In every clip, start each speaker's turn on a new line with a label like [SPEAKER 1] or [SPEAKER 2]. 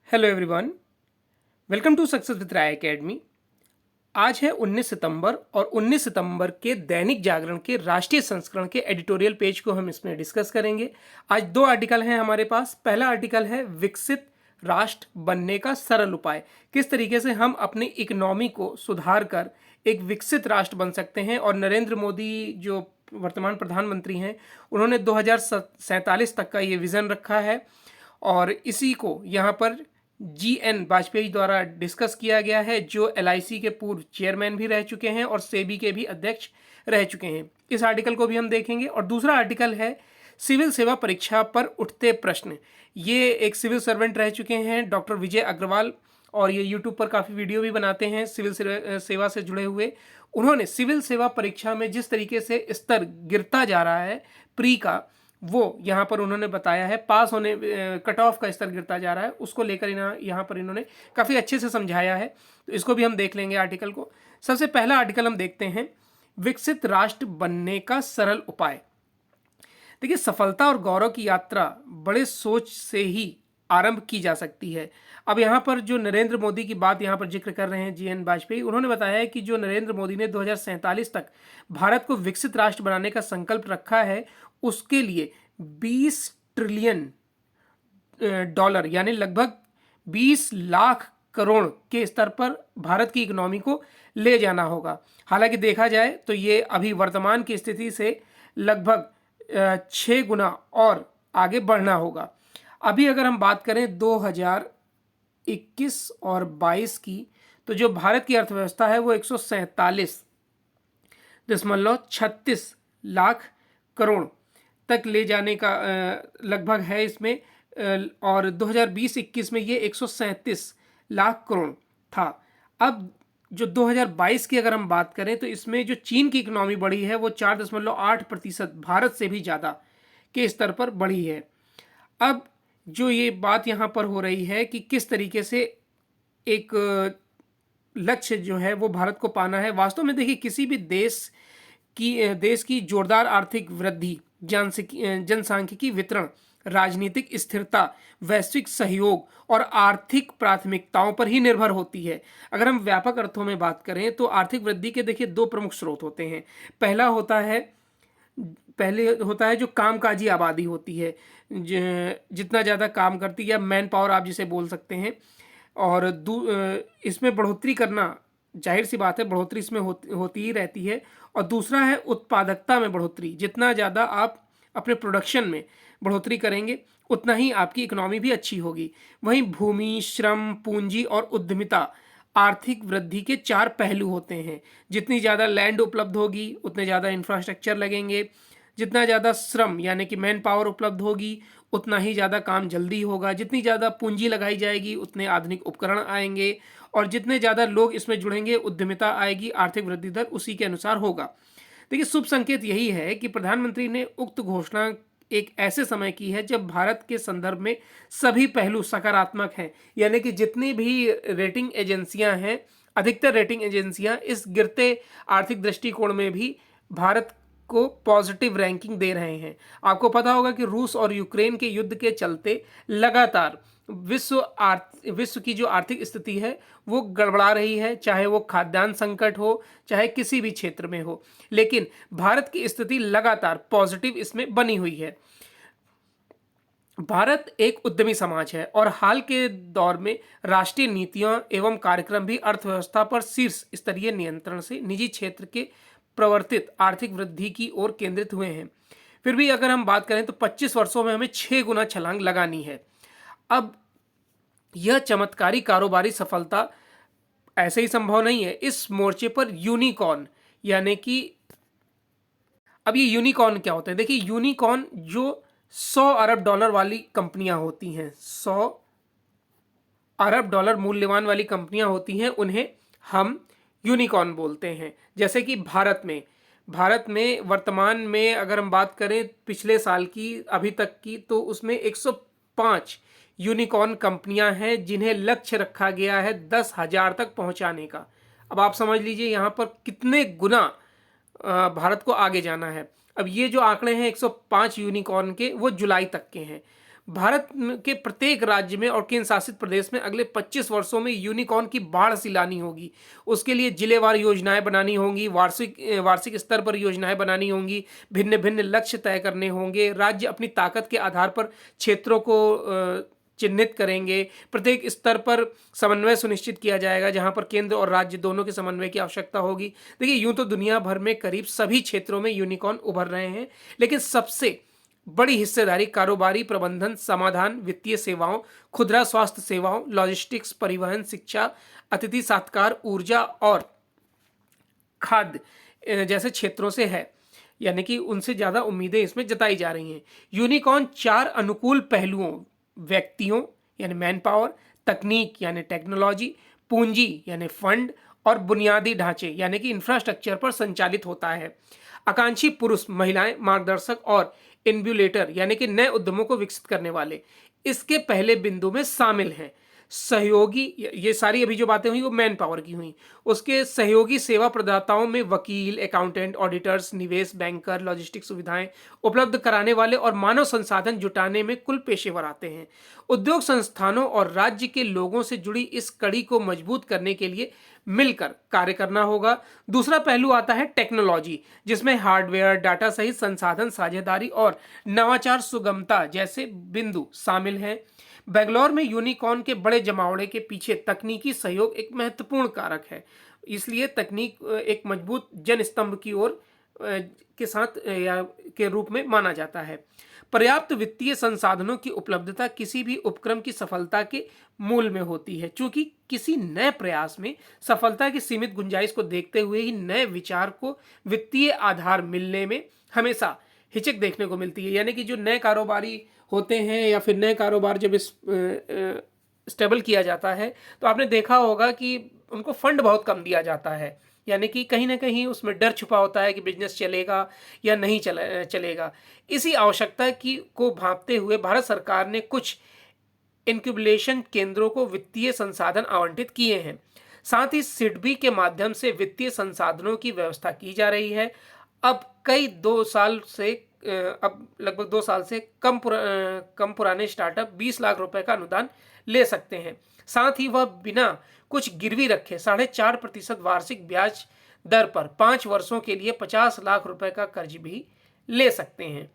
[SPEAKER 1] Hello everyone, welcome to success with Rai academy. आज है 19 सितंबर और 19 सितंबर के दैनिक जागरण के राष्ट्रीय संस्करण के एडिटोरियल पेज को हम इसमें डिस्कस करेंगे। आज दो आर्टिकल हैं हमारे पास। पहला आर्टिकल है विकसित राष्ट्र बनने का सरल उपाय, किस तरीके से हम अपनी इकोनॉमी को सुधार कर एक विकसित राष्ट्र बन सकते हैं। और नरेंद्र मोदी जो वर्तमान प्रधानमंत्री हैं, उन्होंने 2047 तक का ये विज़न रखा है और इसी को यहाँ पर GN वाजपेयी द्वारा डिस्कस किया गया है, जो LIC के पूर्व चेयरमैन भी रह चुके हैं और सेबी के भी अध्यक्ष रह चुके हैं। इस आर्टिकल को भी हम देखेंगे। और दूसरा आर्टिकल है सिविल सेवा परीक्षा पर उठते प्रश्न। ये एक सिविल सर्वेंट रह चुके हैं डॉक्टर विजय अग्रवाल, और ये यूट्यूब पर काफ़ी वीडियो भी बनाते हैं सिविल सेवा से जुड़े हुए। उन्होंने सिविल सेवा परीक्षा में जिस तरीके से स्तर गिरता जा रहा है प्री का, वो यहाँ पर उन्होंने बताया है। पास होने कट ऑफ का स्तर गिरता जा रहा है, उसको लेकर यहाँ पर इन्होंने काफ़ी अच्छे से समझाया है। तो इसको भी हम देख लेंगे आर्टिकल को। सबसे पहला आर्टिकल हम देखते हैं, विकसित राष्ट्र बनने का सरल उपाय। देखिए, सफलता और गौरव की यात्रा बड़े सोच से ही आरंभ की जा सकती है। अब यहाँ पर जो नरेंद्र मोदी की बात यहाँ पर जिक्र कर रहे हैं GN वाजपेयी, उन्होंने बताया है कि जो नरेंद्र मोदी ने 2047 तक भारत को विकसित राष्ट्र बनाने का संकल्प रखा है, उसके लिए 20 ट्रिलियन डॉलर यानी लगभग 20 लाख करोड़ के स्तर पर भारत की इकोनॉमी को ले जाना होगा। हालांकि देखा जाए तो ये अभी वर्तमान की स्थिति से लगभग 6 गुना और आगे बढ़ना होगा। अभी अगर हम बात करें 2021 और 22 की, तो जो भारत की अर्थव्यवस्था है वो 147.36 लाख करोड़ तक ले जाने का लगभग है इसमें। और 2020-21 में ये 137 लाख करोड़ था। अब जो 2022 की अगर हम बात करें, तो इसमें जो चीन की इकोनॉमी बढ़ी है वो 4.8% भारत से भी ज़्यादा के स्तर पर बढ़ी है। अब जो ये बात यहाँ पर हो रही है कि किस तरीके से एक लक्ष्य जो है वो भारत को पाना है। वास्तव में देखिए, किसी भी देश की जोरदार आर्थिक वृद्धि, जनसांख्यिकी वितरण, राजनीतिक स्थिरता, वैश्विक सहयोग और आर्थिक प्राथमिकताओं पर ही निर्भर होती है। अगर हम व्यापक अर्थों में बात करें तो आर्थिक वृद्धि के देखिए दो प्रमुख स्रोत होते हैं। पहले होता है जो कामकाजी आबादी होती है, जितना ज़्यादा काम करती है, या मैन पावर आप जिसे बोल सकते हैं। और इसमें बढ़ोतरी करना, जाहिर सी बात है बढ़ोतरी इसमें होती ही रहती है। और दूसरा है उत्पादकता में बढ़ोतरी। जितना ज़्यादा आप अपने प्रोडक्शन में बढ़ोतरी करेंगे, उतना ही आपकी इकोनॉमी भी अच्छी होगी। वहीं भूमि, श्रम, पूंजी और उद्यमिता आर्थिक वृद्धि के 4 पहलू होते हैं। जितनी ज़्यादा लैंड उपलब्ध होगी, उतने ज़्यादा इंफ्रास्ट्रक्चर लगेंगे। जितना ज़्यादा श्रम यानी कि मैन पावर उपलब्ध होगी, उतना ही ज़्यादा काम जल्दी होगा। जितनी ज़्यादा पूंजी लगाई जाएगी, उतने आधुनिक उपकरण आएंगे। और जितने ज़्यादा लोग इसमें जुड़ेंगे, उद्यमिता आएगी, आर्थिक वृद्धि दर उसी के अनुसार होगा। देखिए, शुभ संकेत यही है कि प्रधानमंत्री ने उक्त घोषणा एक ऐसे समय की है जब भारत के संदर्भ में सभी पहलू सकारात्मक हैं। यानी कि जितनी भी रेटिंग एजेंसियां हैं, अधिकतर रेटिंग एजेंसियां इस गिरते आर्थिक दृष्टिकोण में भी भारत को पॉजिटिव रैंकिंग दे रहे हैं। आपको पता होगा कि रूस और यूक्रेन के युद्ध के चलते लगातार विश्व की जो आर्थिक स्थिति है वो गड़बड़ा रही है, चाहे वो खाद्यान्न संकट हो, चाहे किसी भी क्षेत्र में हो। लेकिन भारत की स्थिति लगातार पॉजिटिव इसमें बनी हुई है। भारत एक उद्यमी समाज है और हाल के दौर में राष्ट्रीय नीतियां एवं कार्यक्रम भी अर्थव्यवस्था पर शीर्ष स्तरीय नियंत्रण से निजी क्षेत्र के प्रवर्तित आर्थिक वृद्धि की ओर केंद्रित हुए हैं। फिर भी अगर हम बात करें तो 25 वर्षों में हमें 6 गुना छलांग लगानी है। अब यह चमत्कारी कारोबारी सफलता ऐसे ही संभव नहीं है। इस मोर्चे पर यूनिकॉर्न, यानी कि अब ये यूनिकॉर्न क्या होता है? देखिए, यूनिकॉर्न जो 100 अरब डॉलर वाली कंपनियां होती हैं, 100 अरब डॉलर मूल्यवान वाली कंपनियां होती हैं, उन्हें हम यूनिकॉर्न बोलते हैं। जैसे कि भारत में वर्तमान में अगर हम बात करें पिछले साल की अभी तक की, तो उसमें 105 यूनिकॉर्न कंपनियां हैं जिन्हें लक्ष्य रखा गया है 10,000 तक पहुंचाने का। अब आप समझ लीजिए यहाँ पर कितने गुना भारत को आगे जाना है। अब ये जो आंकड़े हैं 105 यूनिकॉर्न के, वो जुलाई तक के हैं। भारत के प्रत्येक राज्य में और केंद्र शासित प्रदेश में अगले 25 वर्षों में यूनिकॉर्न की बाढ़ सी लानी होगी। उसके लिए जिलेवार योजनाएं बनानी होंगी, वार्षिक स्तर पर योजनाएं बनानी होंगी, भिन्न भिन्न लक्ष्य तय करने होंगे। राज्य अपनी ताकत के आधार पर क्षेत्रों को चिन्हित करेंगे। प्रत्येक स्तर पर समन्वय सुनिश्चित किया जाएगा, जहां पर केंद्र और राज्य दोनों के समन्वय की आवश्यकता होगी। देखिए, यूं तो दुनिया भर में करीब सभी क्षेत्रों में यूनिकॉर्न उभर रहे हैं, लेकिन सबसे बड़ी हिस्सेदारी कारोबारी प्रबंधन, समाधान, वित्तीय सेवाओं, खुदरा स्वास्थ्य सेवाओं, लॉजिस्टिक्स, परिवहन, शिक्षा, अतिथि सत्कार, ऊर्जा और खाद्य जैसे क्षेत्रों से है। यानी कि उनसे ज़्यादा उम्मीदें इसमें जताई जा रही हैं। यूनिकॉर्न 4 अनुकूल पहलुओं, व्यक्तियों यानी मैन पावर, तकनीक यानी टेक्नोलॉजी, पूंजी यानी फंड और बुनियादी ढांचे यानी कि इंफ्रास्ट्रक्चर पर संचालित होता है। आकांक्षी पुरुष, महिलाएं, मार्गदर्शक और इन्व्यूलेटर यानी कि नए उद्यमों को विकसित करने वाले इसके पहले बिंदु में शामिल हैं। सहयोगी, ये सारी अभी जो बातें हुई वो मैन पावर की हुई। उसके सहयोगी सेवा प्रदाताओं में वकील, अकाउंटेंट, ऑडिटर्स, निवेश बैंकर, लॉजिस्टिक सुविधाएं उपलब्ध कराने वाले और मानव संसाधन जुटाने में कुल पेशेवर आते हैं। उद्योग संस्थानों और राज्य के लोगों से जुड़ी इस कड़ी को मजबूत करने के लिए मिलकर कार्य करना होगा। दूसरा पहलू आता है टेक्नोलॉजी, जिसमें हार्डवेयर, डाटा सहित संसाधन साझेदारी और नवाचार सुगमता जैसे बिंदु शामिल हैं। बेंगलोर में यूनिकॉर्न के बड़े जमावड़े के पीछे तकनीकी सहयोग एक महत्वपूर्ण कारक है। इसलिए तकनीक एक मजबूत जन स्तंभ की ओर के साथ या के रूप में माना जाता है। पर्याप्त वित्तीय संसाधनों की उपलब्धता किसी भी उपक्रम की सफलता के मूल में होती है। चूंकि किसी नए प्रयास में सफलता की सीमित गुंजाइश को देखते हुए ही नए विचार को वित्तीय आधार मिलने में हमेशा हिचक देखने को मिलती है। यानी कि जो नए कारोबारी होते हैं या फिर नए कारोबार जब इस स्टेबल किया जाता है तो आपने देखा होगा कि उनको फंड बहुत कम दिया जाता है। यानी कि कहीं ना कहीं उसमें डर छुपा होता है कि बिजनेस चलेगा या नहीं चलेगा। इसी आवश्यकता की को भांपते हुए भारत सरकार ने कुछ इंक्यूबेशन केंद्रों को वित्तीय संसाधन आवंटित किए हैं। साथ ही सिडबी के माध्यम से वित्तीय संसाधनों की व्यवस्था की जा रही है। अब लगभग 2 साल से कम पुराने स्टार्टअप 20 लाख रुपए का अनुदान ले सकते हैं। साथ ही वह बिना कुछ गिरवी रखे 4.5% वार्षिक ब्याज दर पर 5 वर्षों के लिए 50 लाख रुपए का कर्ज भी ले सकते हैं।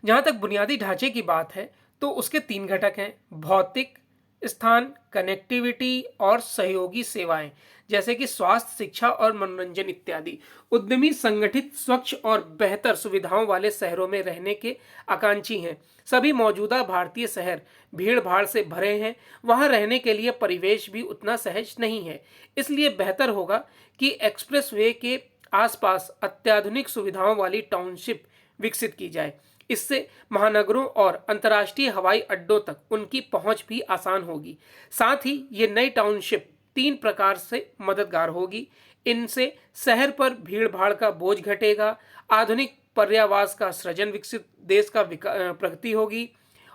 [SPEAKER 1] जहां तक बुनियादी ढांचे की बात है तो उसके 3 घटक हैं: भौतिक स्थान, कनेक्टिविटी और सहयोगी सेवाएं जैसे कि स्वास्थ्य, शिक्षा और मनोरंजन इत्यादि। उद्यमी संगठित, स्वच्छ और बेहतर सुविधाओं वाले शहरों में रहने के आकांक्षी हैं। सभी मौजूदा भारतीय शहर भीड़ भाड़ से भरे हैं, वहां रहने के लिए परिवेश भी उतना सहज नहीं है। इसलिए बेहतर होगा कि एक्सप्रेसवे के आसपास अत्याधुनिक सुविधाओं वाली टाउनशिप विकसित की जाए। इससे महानगरों और अंतर्राष्ट्रीय हवाई अड्डों तक उनकी पहुंच भी आसान होगी। साथ ही ये नई टाउनशिप 3 प्रकार से मददगार होगी। इनसे शहर पर भीड़ भाड़ का बोझ घटेगा, आधुनिक पर्यावास का सृजन, विकसित देश का प्रगति होगी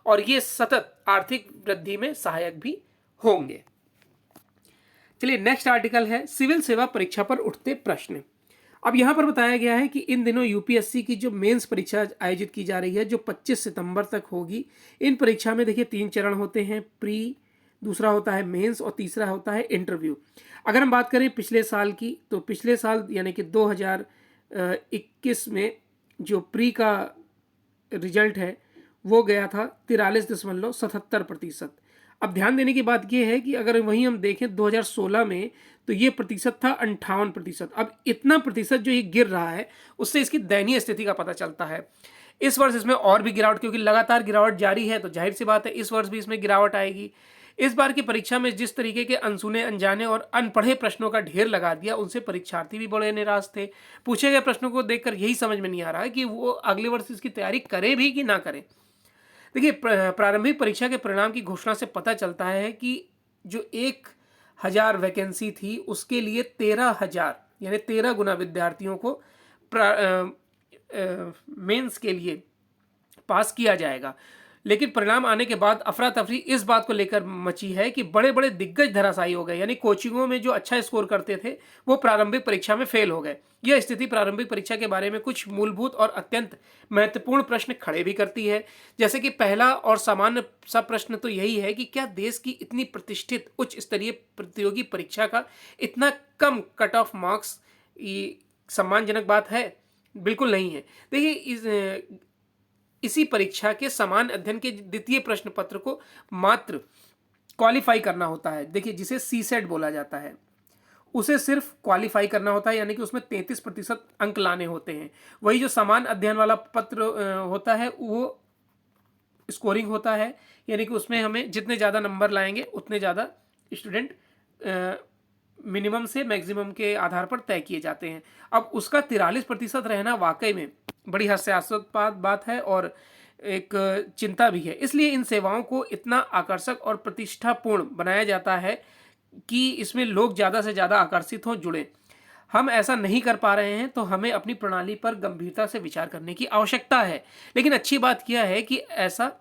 [SPEAKER 1] और ये सतत आर्थिक वृद्धि में सहायक भी होंगे। चलिए, नेक्स्ट आर्टिकल है सिविल सेवा परीक्षा पर उठते प्रश्न। अब यहाँ पर बताया गया है कि इन दिनों यूपीएससी की जो मेंस परीक्षा आयोजित की जा रही है, जो 25 सितंबर तक होगी। इन परीक्षा में देखिए 3 चरण होते हैं: प्री, दूसरा होता है मेंस और तीसरा होता है इंटरव्यू। अगर हम बात करें पिछले साल की, तो पिछले साल यानी कि 2021 में जो प्री का रिजल्ट है वो गया था 43.77%। अब ध्यान देने की बात यह है कि अगर वहीं हम देखें 2016 में तो ये प्रतिशत था 58%। अब इतना प्रतिशत जो ये गिर रहा है उससे इसकी दयनीय स्थिति का पता चलता है। इस वर्ष इसमें और भी गिरावट, क्योंकि लगातार गिरावट जारी है तो जाहिर सी बात है इस वर्ष भी इसमें गिरावट आएगी। इस बार की परीक्षा में जिस तरीके के अनसुने, अनजाने और अनपढ़े प्रश्नों का ढेर लगा दिया, उनसे परीक्षार्थी भी बड़े निराश थे। पूछे गए प्रश्नों को देखकर यही समझ में नहीं आ रहा है कि वो अगले वर्ष इसकी तैयारी करे भी कि ना करें। देखिए, प्रारंभिक परीक्षा के परिणाम की घोषणा से पता चलता है कि जो 1000 वैकेंसी थी उसके लिए 13,000 यानी 13 गुना विद्यार्थियों को मेंस के लिए पास किया जाएगा। लेकिन परिणाम आने के बाद अफरा तफरी इस बात को लेकर मची है कि बड़े बड़े दिग्गज धराशायी हो गए, यानी कोचिंगों में जो अच्छा स्कोर करते थे वो प्रारंभिक परीक्षा में फेल हो गए। यह स्थिति प्रारंभिक परीक्षा के बारे में कुछ मूलभूत और अत्यंत महत्वपूर्ण प्रश्न खड़े भी करती है। जैसे कि पहला और सामान्य सा प्रश्न तो यही है कि क्या देश की इतनी प्रतिष्ठित उच्च स्तरीय प्रतियोगी परीक्षा का इतना कम कट ऑफ मार्क्स ये सम्मानजनक बात है? बिल्कुल नहीं है। देखिए, इसी परीक्षा के समान अध्ययन के द्वितीय प्रश्न पत्र को मात्र क्वालिफाई करना होता है। देखिए, जिसे सीसेट बोला जाता है, उसे सिर्फ क्वालिफाई करना होता है, यानी कि उसमें 33% अंक लाने होते हैं। वही जो समान अध्ययन वाला पत्र होता है वो स्कोरिंग होता है, यानी कि उसमें हमें जितने ज़्यादा नंबर लाएंगे उतने ज़्यादा स्टूडेंट मिनिमम से मैक्सिमम के आधार पर तय किए जाते हैं। अब उसका 43% रहना वाकई में बड़ी हास्यास्पद बात है और एक चिंता भी है। इसलिए इन सेवाओं को इतना आकर्षक और प्रतिष्ठापूर्ण बनाया जाता है कि इसमें लोग ज़्यादा से ज़्यादा आकर्षित हों, जुड़ें। हम ऐसा नहीं कर पा रहे हैं तो हमें अपनी प्रणाली पर गंभीरता से विचार करने की आवश्यकता है। लेकिन अच्छी बात यह है कि ऐसा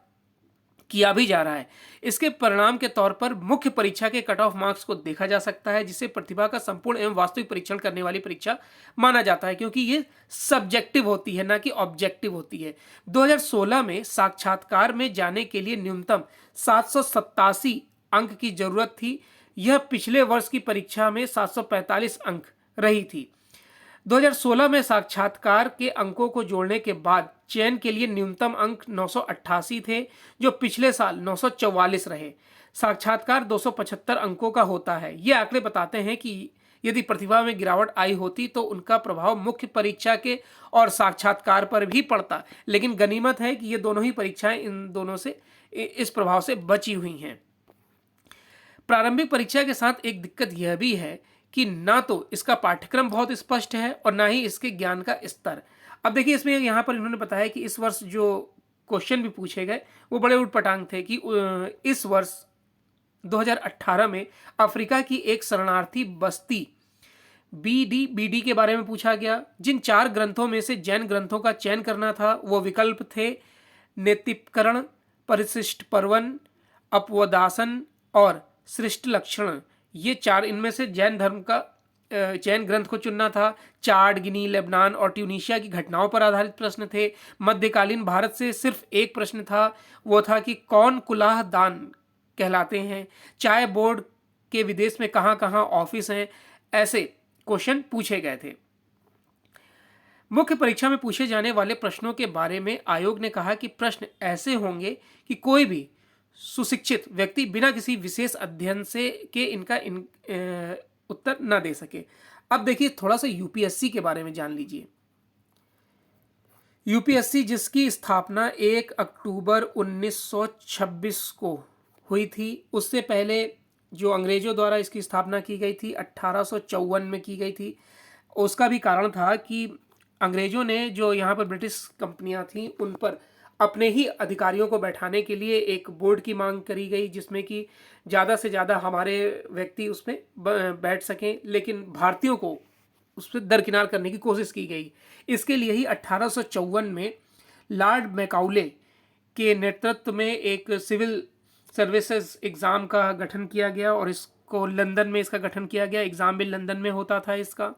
[SPEAKER 1] किया भी जा रहा है। इसके परिणाम के तौर पर मुख्य परीक्षा के कट ऑफ मार्क्स को देखा जा सकता है, जिसे प्रतिभा का संपूर्ण एवं वास्तविक परीक्षण करने वाली परीक्षा माना जाता है, क्योंकि ये सब्जेक्टिव होती है, ना कि ऑब्जेक्टिव होती है। 2016 में साक्षात्कार में जाने के लिए न्यूनतम 787 अंक की जरूरत थी। यह पिछले वर्ष की परीक्षा में 745 अंक रही थी। 2016 में साक्षात्कार के अंकों को जोड़ने के बाद चयन के लिए न्यूनतम अंक 988 थे, जो पिछले साल 944 रहे। साक्षात्कार 275 अंकों का होता है। ये आंकड़े बताते हैं कि यदि प्रतिभा में गिरावट आई होती तो उनका प्रभाव मुख्य परीक्षा के और साक्षात्कार पर भी पड़ता, लेकिन गनीमत है कि ये दोनों ही परीक्षाएं इन दोनों से इस प्रभाव से बची हुई हैं। प्रारंभिक परीक्षा के साथ एक दिक्कत यह भी है कि ना तो इसका पाठ्यक्रम बहुत स्पष्ट है और ना ही इसके ज्ञान का स्तर। अब देखिए, इसमें यहाँ पर इन्होंने बताया कि इस वर्ष जो क्वेश्चन भी पूछे गए वो बड़े उटपटांग थे कि इस वर्ष 2018 में अफ्रीका की एक शरणार्थी बस्ती बीडी के बारे में पूछा गया। जिन 4 ग्रंथों में से जैन ग्रंथों का चयन करना था वो विकल्प थे नेतिकरण, परिशिष्ट पर्वन, अपवदासन और सृष्ट लक्षण। ये 4 इनमें से जैन धर्म का जैन ग्रंथ को चुनना था। चाड, गिनी, लेबनान और ट्यूनीशिया की घटनाओं पर आधारित प्रश्न थे। मध्यकालीन भारत से सिर्फ एक प्रश्न था, वो था कि कौन कुलाह दान कहलाते हैं। चाय बोर्ड के विदेश में कहाँ कहाँ ऑफिस हैं। ऐसे क्वेश्चन पूछे गए थे। मुख्य परीक्षा में पूछे जाने वाले प्रश्नों के बारे में आयोग ने कहा कि प्रश्न ऐसे होंगे कि कोई भी सुशिक्षित व्यक्ति बिना किसी विशेष अध्ययन से के इनका उत्तर न दे सके। अब देखिए, थोड़ा सा यूपीएससी के बारे में जान लीजिए। यूपीएससी जिसकी स्थापना 1 अक्टूबर 1926 को हुई थी, उससे पहले जो अंग्रेजों द्वारा इसकी स्थापना की गई थी 1854 में की गई थी। उसका भी कारण था कि अंग्रेजों ने जो यहाँ पर ब्रिटिश कंपनियां थीं उन पर अपने ही अधिकारियों को बैठाने के लिए एक बोर्ड की मांग करी गई, जिसमें कि ज़्यादा से ज़्यादा हमारे व्यक्ति उसमें बैठ सकें, लेकिन भारतीयों को उस पर दरकिनार करने की कोशिश की गई। इसके लिए ही 1854 में लॉर्ड मैकाउले के नेतृत्व में एक सिविल सर्विसेज एग्ज़ाम का गठन किया गया और इसको लंदन में इसका गठन किया गया। एग्ज़ाम भी लंदन में होता था इसका।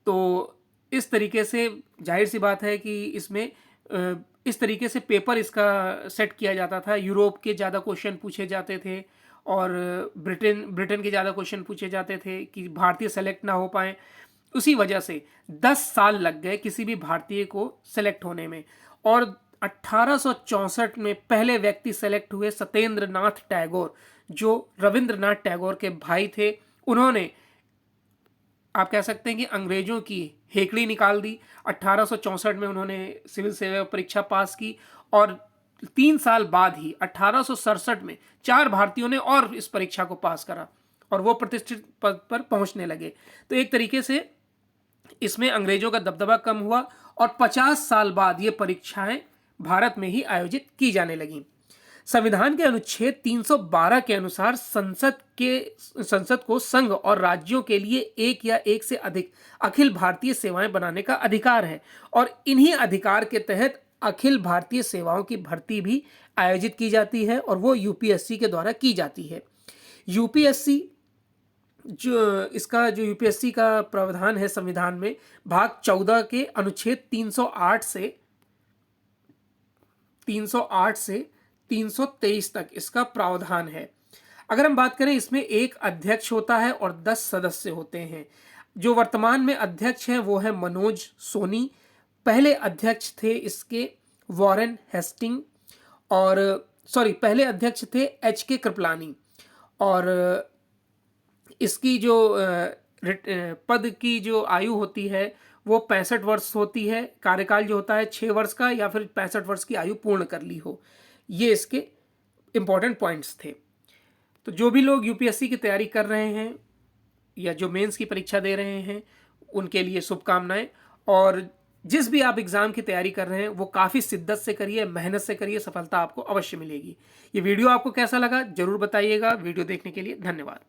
[SPEAKER 1] तो इस तरीके से जाहिर सी बात है कि इसमें इस तरीके से पेपर इसका सेट किया जाता था। यूरोप के ज़्यादा क्वेश्चन पूछे जाते थे और ब्रिटेन के ज़्यादा क्वेश्चन पूछे जाते थे कि भारतीय सेलेक्ट ना हो पाए। उसी वजह से 10 साल लग गए किसी भी भारतीय को सेलेक्ट होने में। और 1864 में पहले व्यक्ति सेलेक्ट हुए सत्येंद्र नाथ टैगोर, जो रविंद्रनाथ टैगोर के भाई थे। उन्होंने, आप कह सकते हैं कि अंग्रेजों की हेकड़ी निकाल दी। 1864 में उन्होंने सिविल सेवा परीक्षा पास की और 3 साल बाद ही 1867 में 4 भारतीयों ने और इस परीक्षा को पास करा और वो प्रतिष्ठित पद पर पहुंचने लगे। तो एक तरीके से इसमें अंग्रेजों का दबदबा कम हुआ और 50 साल बाद ये परीक्षाएं भारत में ही आयोजित की जाने लगीं। संविधान के अनुच्छेद 312 के अनुसार संसद को संघ और राज्यों के लिए एक या एक से अधिक अखिल भारतीय सेवाएं बनाने का अधिकार है और इन्हीं अधिकार के तहत अखिल भारतीय सेवाओं की भर्ती भी आयोजित की जाती है और वो यूपीएससी के द्वारा की जाती है। यूपीएससी जो यूपीएससी का प्रावधान है संविधान में, भाग 14 के अनुच्छेद 308 से 323 तक इसका प्रावधान है। अगर हम बात करें, इसमें एक अध्यक्ष होता है और 10 सदस्य होते हैं। जो वर्तमान में अध्यक्ष हैं वो है मनोज सोनी। पहले अध्यक्ष थे इसके वॉरेन हेस्टिंग, और पहले अध्यक्ष थे HK कृपलानी। और इसकी जो पद की जो आयु होती है वो 65 वर्ष होती है। कार्यकाल जो होता है 6 वर्ष का, या फिर 65 वर्ष की आयु पूर्ण कर ली हो। ये इसके इंपॉर्टेंट पॉइंट्स थे। तो जो भी लोग यूपीएससी की तैयारी कर रहे हैं या जो मेंस की परीक्षा दे रहे हैं, उनके लिए शुभकामनाएं। और जिस भी आप एग्ज़ाम की तैयारी कर रहे हैं वो काफ़ी शिद्दत से करिए, मेहनत से करिए, सफलता आपको अवश्य मिलेगी। ये वीडियो आपको कैसा लगा ज़रूर बताइएगा। वीडियो देखने के लिए धन्यवाद।